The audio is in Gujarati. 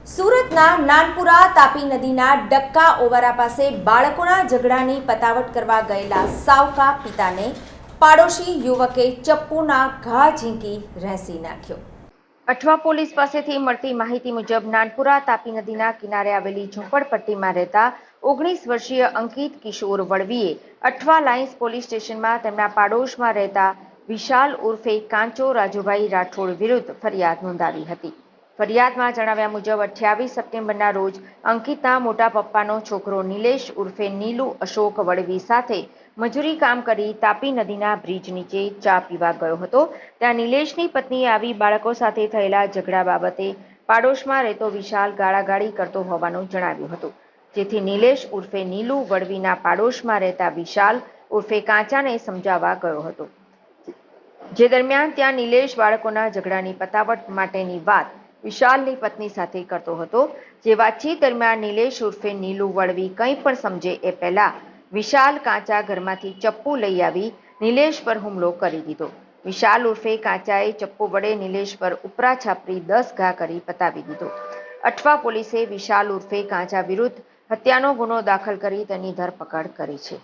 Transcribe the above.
સુરતના નાનપુરા તાપી નદીના ડક્કા ઓવારા પાસે બાળકોના ઝઘડાની પતાવટ કરવા ગયેલા સાવકા પિતાને પાડોશી યુવકે ચપ્પુના ઘા ઝીંકી રહેસી નાખ્યો। અઠવા પોલીસ પાસેથી મળતી માહિતી મુજબ નાનપુરા તાપી નદીના કિનારે આવેલી ઝૂંપડપટ્ટીમાં રહેતા 19 વર્ષીય અંકિત કિશોર વળવીએ અઠવા લાઇન્સ પોલીસ સ્ટેશનમાં તેમના પાડોશમાં રહેતા વિશાલ ઉર્ફે કાંચો રાજુભાઈ રાઠોડ વિરુદ્ધ ફરિયાદ નોંધાવી હતી। ફરિયાદમાં જણાવ્યા મુજબ 28 સપ્ટેમ્બરના રોજ અંકિતના મોટા પપ્પાનો છોકરો નિલેશ ઉર્ફે નીલુ અશોક વળવી સાથે મજૂરી કામ કરી તાપી નદીના બ્રિજ નીચે ચા પીવા ગયો હતો। ત્યાં નિલેશની પત્નીએ આવી બાળકો સાથે થયેલા ઝઘડા બાબતે પાડોશમાં રહેતો વિશાલ ગાળાગાળી કરતો હોવાનું જણાવ્યું હતું, જેથી નિલેશ ઉર્ફે નીલુ વળવીના પાડોશમાં રહેતા વિશાલ ઉર્ફે કાંચાને સમજાવવા ગયો હતો। જે દરમિયાન ત્યાં નિલેશ બાળકોના ઝઘડાની પતાવટ માટેની વાત વિશાલની પત્ની સાથે કરતો હતો। જે વાતચીત દરમિયાન નિલેશ ઉર્ફે નીલુ વળવી કંઈ પણ સમજે એ પહેલા વિશાલ કાંચા ઘરમાંથી ચપ્પુ લઈ આવી નિલેશ પર હુમલો કરી દીધો। વિશાલ ઉર્ફે કાંચાએ ચપ્પુ વડે નિલેશ પર ઉપરા છાપરી 10 ઘા કરી પતાવી દીધો। અઠવા પોલીસે વિશાલ ઉર્ફે કાંચા વિરુદ્ધ હત્યાનો ગુનો દાખલ કરી તેની ધરપકડ કરી છે।